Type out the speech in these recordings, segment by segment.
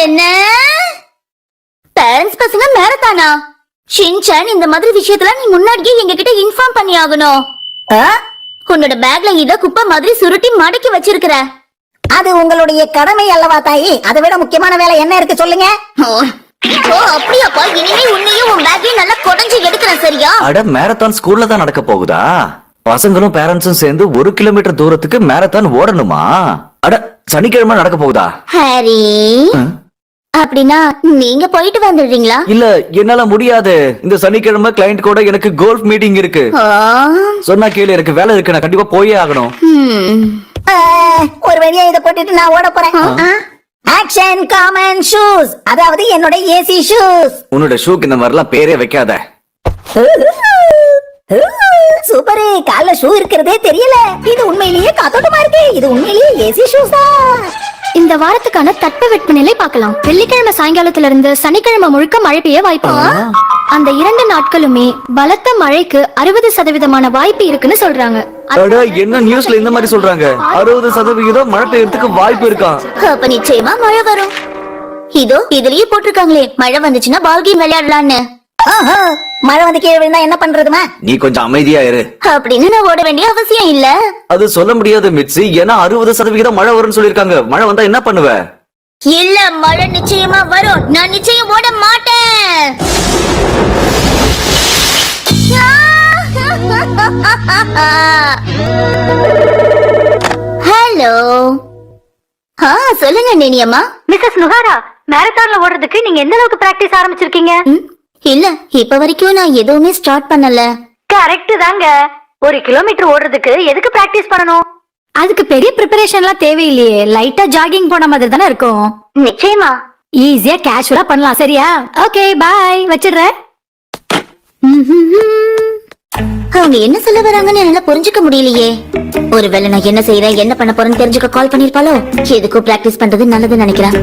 என்ன பேரண்ட்ஸ் பசங்க மேரத்தானா? ஷின்சான், இந்த மாதிரி விஷயத்துல நீ முன்னாடியே எங்க கிட்ட இன்ஃபார்ம் பண்ணி ஆகணும். உன்னோட பேக்ல இத குப்பை மாதிரி சுருட்டி மடக்கி வச்சிருக்கிற. அது உங்களுடைய கடமை அல்லவா தாயி? அதை விட முக்கியமான வேலை என்ன இருக்கு சொல்லுங்க. ஓ அப்படியாப்பா, இனிமே உன்னையும் உன் பேக்கையும் நல்லா கொடைஞ்சு எடுக்கிறேன், சரியா? அட, மேரத்தான் ஸ்கூல்ல தான் நடக்க போகுதா? பசங்களும் பேரண்ட்ஸும் சேர்ந்து 1 கிலோமீட்டர் தூரத்துக்கு மேரத்தான் ஓடணுமா? அட, சனிக்கிழமை நடக்க போகுதா? ஹாரி, அப்படின்னா நீங்க போயிட்டு வந்துடுறீங்களா? இல்ல, என்னால முடியாது. இந்த சனிக்கிழமை கிளையண்ட் கூட எனக்கு கோல்ஃப் மீட்டிங் இருக்கு. சொன்னா கேளு, எனக்கு வேலை இருக்கு, நான் கண்டிப்பா போயே ஆகணும். ஒரு வழியா இதை போட்டுட்டு நான் ஓட போறேன். ஆக்ஷன் காமன் ஷூஸ், அதாவது என்னோட ஏசி ஷூஸ். உன்னோட ஷூக்கு இந்த மாதிரிலாம் பேரே வைக்காத. சூப்பர், கால்ல ஷூ இருக்கிறதே தெரியல. இது உண்மையிலேயே காத்தோட்டமா இருக்கு. இது உண்மையிலேயே ஏசி ஷூஸ் தான். இந்த வாரத்துக்கான தட்பவெப்பநிலை பார்க்கலாம். வெள்ளிக்கிழமை சாயங்காலத்துல இருந்து சனிக்கிழமை முழுக்க மழை பெய்ய வாய்ப்பு. அந்த 2 நாட்களுமே பலத்த மழைக்கு 60% வாய்ப்பு இருக்குன்னு சொல்றாங்க. அட, என்ன நியூஸ்ல இந்த மாதிரி சொல்றாங்க? 60% மழை பெய்யறதுக்கு வாய்ப்பு இருக்கா? அப்ப நிச்சயமா மழை வரும். இதோ இதுலயே போட்டிருக்காங்களே, மழை வந்துச்சுன்னா பால் கேம் விளையாடலான்னு. மழை வந்து கீழே விழுந்தா என்ன பண்றதுமா? நீ கொஞ்சம் அமைதியா இரு. அப்படின்னு நான் ஓட வேண்டிய அவசியம் இல்ல. அது சொல்ல முடியாது மிட்சி, ஏன்னா 60% மழை வரும்னு சொல்லிருக்காங்க. மழை வந்தா என்ன பண்ணுவ? இல்ல, மழை நிச்சயமா வரும். நான் நிச்சயம் ஓட மாட்டேன். ஹலோ, சொல்லுங்க நேனியம்மா. மிஸ்ஸஸ் நுஹாரா, மேரத்தான்ல ஓடுறதுக்கு நீங்க எந்த அளவுக்கு பிராக்டிஸ் ஆரம்பிச்சிருக்கீங்க? இல்ல, இப்ப வரைக்கும் நான் எதுவுமே ஸ்டார்ட் பண்ணல. கரெக்ட் தாங்க. 1 கிலோமீட்டர் ஓடுறதுக்கு எதுக்கு பிராக்டிஸ் பண்ணணும்? அதுக்கு பெரிய ப்ரிப்பரேஷன்லாம் தேவையில்லையே. லைட்டா ஜாகிங் போன மாதிரி தானே இருக்கும். நிச்சயமா ஈஸியா கேஷுவலா பண்ணலாம், சரியா? ஓகே, பை, வச்சிடுறேன். அவங்க என்ன சொல்ல வராங்கன்னு என்னால புரிஞ்சுக்க முடியலையே. ஒருவேளை நான் என்ன செய்யறேன், என்ன பண்ண போறேன்னு தெரிஞ்சுக்க கால் பண்ணிருப்பாளோ. எதுக்கும் பிராக்டிஸ் பண்றது நல்லதுன்னு நினைக்கிறேன்.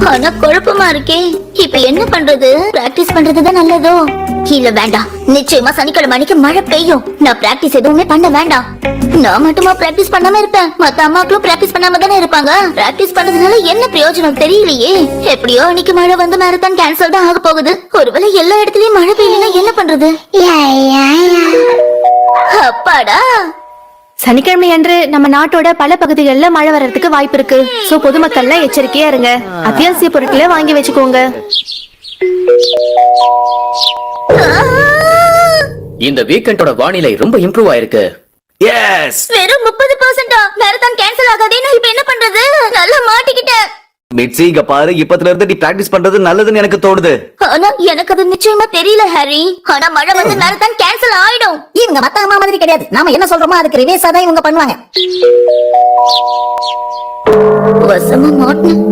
ஆனா குழப்பமா இருக்கே. இப்ப என்ன பண்றது? பிராக்டிஸ் பண்றதுதான் நல்லதோ? இல்ல, வேண்டாம். நிச்சயமா சனிக்கிழமை அன்னைக்கு மழை பெய்யும். நான் பிராக்டிஸ் எதுவுமே பண்ண வேண்டாம். நான் மட்டுமா பிராக்டிஸ் பண்ணாம இருப்பேன்? மத்த அம்மாக்களும் பிராக்டிஸ் பண்ணாம தானே இருப்பாங்க. பிராக்டிஸ் பண்றதுனால என்ன பிரயோஜனம் தெரியலையே. எப்படியோ அன்னைக்கு மழை வந்து மேரத்தான் கேன்சல் தான் ஆக போகுது. ஒருவேளை எல்லா இடத்துலயும் மழை பெய்யலன்னா என்ன பண்றது? அப்பாடா, சனிக்கிழமை அன்று நம்ம நாட்டோட பல பகுதிகளில் மழை வர்றதுக்கு வாய்ப்பு இருக்கு. சோ பொதுமக்கள்லாம் எச்சரிக்கையா இருங்க. அத்தியாவசிய பொருட்களை வாங்கி வச்சுக்கோங்க. இந்த வீக்கெண்டோட வானிலை ரொம்ப இம்ப்ரூவ் ஆயிருக்கு. எஸ், வெறும் 30%. மேரத்தான் கேன்சல் ஆகாதேன்னா இப்ப என்ன பண்றது? நல்லா மாட்டிக்கிட்டேன். மிட்சி, இங்க பாரு, இப்பத்துல இருந்து நீ பிராக்டிஸ் பண்றது நல்லதுன்னு எனக்கு தோணுது. ஆனா எனக்கு அது நிச்சயமா தெரியல ஹாரி. ஆனா மழை வந்து மேரத்தான் கேன்சல் ஆயிடும். இவங்க மத்த அம்மா மாதிரி கிடையாது. நாம என்ன சொல்றோமோ அதுக்கு ரிவேர்ஸா தான் இவங்க பண்ணுவாங்க. வசமா மாட்டணும்.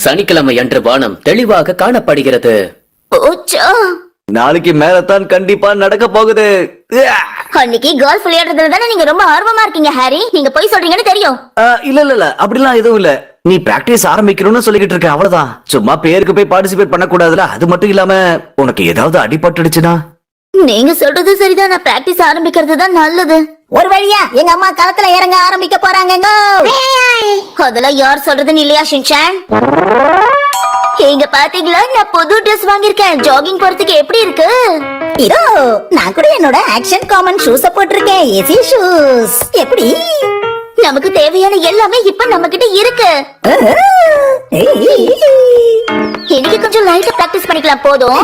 சனிக்கிழமை அன்று வானம் தெளிவாக காணப்படுகிறது. போச்சா, நாளைக்கு மேரத்தான் கண்டிப்பா நடக்க போகுது. அன்னைக்கு கோல்ஃப் விளையாடுறதுல தானே நீங்க ரொம்ப ஆர்வமா இருக்கீங்க ஹாரி. நீங்க போய் சொல்றீங்கன்னு தெரியும். இல்ல, அப்படிலாம் எதுவும் இல்ல. நீ பிராக்டிஸ் ஆரம்பிக்கணும்னு சொல்லிக்கிட்டு இருக்க, அவ்வளவுதான். சும்மா பேருக்கு போய் பார்ட்டிசிபேட் பண்ண கூடாதுல. அது மட்டும் இல்லாம உனக்கு ஏதாவது அடிபட்டுடுச்சுன்னா? நீங்க சொல்றது சரிதான். நான் பிராக்டிஸ் ஆரம்பிக்கிறது தான் நல்லது. ஒரு வழியா எங்க அம்மா களத்துல இறங்க ஆரம்பிக்க போறாங்க. அதெல்லாம் யார் சொல்றதுன்னு இல்லையா ஷின்சான்? எங்க பாத்தீங்களா, நான் புது ட்ரெஸ் வாங்கிருக்கேன். ஜாகிங் போறதுக்கு எப்படி இருக்கு? இதோ நான் கூட என்னோட ஆக்ஷன் காமன் ஷூஸ் போட்டிருக்கேன். AC shoes. எப்படி? நமக்கு தேவையான எல்லாமே இப்ப நம்ம கிட்ட இருக்கு. இன்னைக்கு கொஞ்சம் லைட்டா பிராக்டிஸ் பண்ணிக்கலாம், போதும்.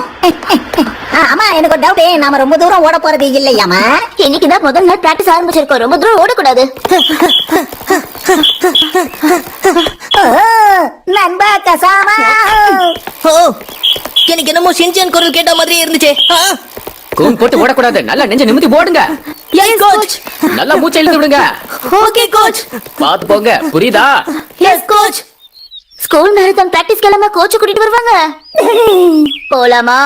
ஆமா, எனக்கு ஒரு டவுட். நாம ரொம்ப தூரம் ஓட போறது இல்லையாமா? இன்னைக்குதான் முதல் நாள் பிராக்டிஸ் ஆரம்பிச்சிருக்கோம். ரொம்ப தூரம் ஓடக்கூடாது. நண்பா கசாமா. எனக்கு என்னமோ ஷின்சான் குரல் கேட்ட மாதிரி இருந்துச்சு. கூன் போட்டு ஓடக்கூடாது. நல்லா நெஞ்ச நிமித்தி ஓடுங்க. Yes coach. நல்லா மூச்சை இழுத்து விடுங்க. Okay coach. பாத்து போங்க, புரியுதா? Yes coach. School marathon practice கிளம்ப கோச் கூட்டிட்டு வருவாங்க. போலாமா?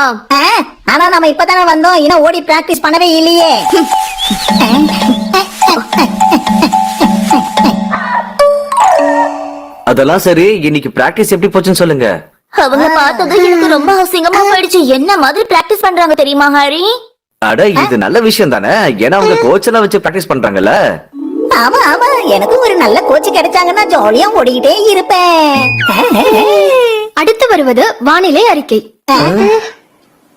ஆனா நம்ம இப்பதானே வந்தோம். இன்னும் ஓடி பிராக்டிஸ் பண்ணவே இல்லையே. அதெல்லாம் சரி, இன்னைக்கு பிராக்டிஸ் எப்படி போச்சுன்னு சொல்லுங்க. அவங்க பார்த்தது எனக்கு ரொம்ப அசிங்கமா போயிடுச்சு. என்ன மாதிரி பிராக்டிஸ் பண்றாங்க தெரியுமா ஹாரி? அட, இது நல்ல விஷயம் தானே. ஏன்னா அவங்க கோச் எல்லாம் வச்சு பிராக்டிஸ் பண்றாங்கல்ல. ஆமா ஆமா எனக்கும் ஒரு நல்ல கோச் கிடைச்சாங்கன்னா ஜாலியா ஓடிக்கிட்டே இருப்பேன். அடுத்து வருவது வானிலை அறிக்கை.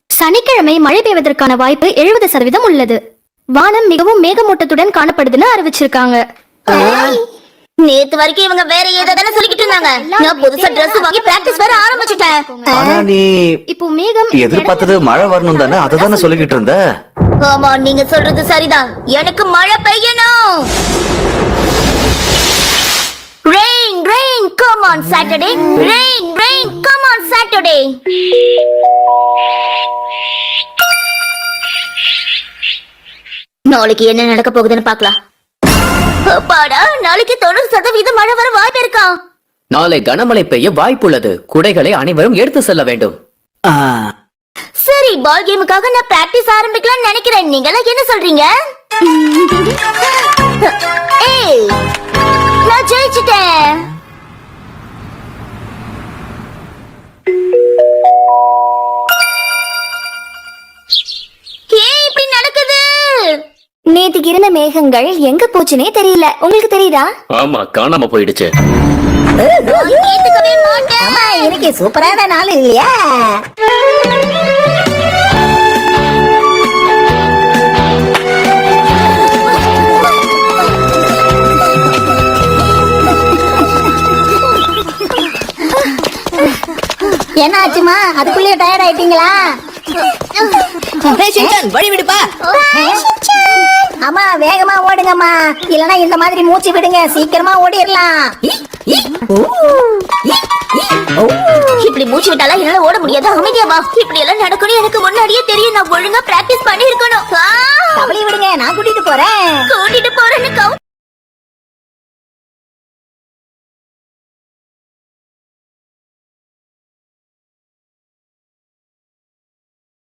சனிக்கிழமை மழை பெய்வதற்கான வாய்ப்பு 70% உள்ளது. வானம் மிகவும் மேகமூட்டத்துடன் காணப்படுதுன்னு அறிவிச்சிருக்காங்க. நேத்து வரைக்கும் இவங்க வேற ஏதாவது சொல்லிக்கிட்டு இருந்தாங்க. நான் புதுசா Dress வாங்கி பிராக்டிஸ் வேற ஆரம்பிச்சிட்டேன். ஆனா நீ இப்போ மேகம் எதிர்பார்த்தது மழை வரணும் தானே, அதை தானே சொல்லிக்கிட்டு இருந்த. ஆமா, நீங்க சொல்றது சரிதான். எனக்கு மழை பெய்யணும். Rain, rain, come on Saturday. Rain, rain, come on Saturday. நாளைக்கு என்ன நடக்க போகுதுன்னு பார்க்கலாம். அப்பாடா, நாளைக்கு 90% மழை வர வாய்ப்பு இருக்கா? நாளை கனமழை பெய்ய வாய்ப்புள்ளது. குடைகளை அனைவரும் எடுத்து செல்ல வேண்டும். ஆ, சரி, பால் கேமுக்காக நான் பிராக்டிஸ் ஆரம்பிக்கலாம்னு நினைக்கிறேன். நீங்க எல்லாம் என்ன சொல்றீங்க? ஏய், நான் ஜெயிச்சிட்டேன். ஏய், இப்படி நடக்குது. நேத்துக்கு இருந்த மேகங்கள் எங்க போச்சுனே தெரியல. உங்களுக்கு தெரியுதா? ஆமா, காணாம போயிடுச்சு. நான் ஏத்துக்கவே மாட்டேன். ஆமா இன்னைக்கு சூப்பரான நாள் இல்லையா? என்ன ஆச்சுமா, அதுக்குள்ளேயே டயர்ட் ஆயிட்டீங்களா? ஷின்சான் வழி விடுப்பா. அம்மா வேகமா ஓடுங்கம்மா, இல்லனா இந்த மாதிரி மூச்சு விடுங்க, சீக்கிரமா ஓடிரலாம். இப்படி மூச்சு விட்டாலாம் என்னால ஓட முடியாது. அமைதியா வா. இப்படி எல்லாம் நடக்கணும் எனக்கு முன்னாடியே தெரியும். நான் ஒழுங்கா பிராக்டிஸ் பண்ணி இருக்கணும். கவலை விடுங்க, நான் கூட்டிட்டு போறேன். கூட்டிட்டு போறேன்னு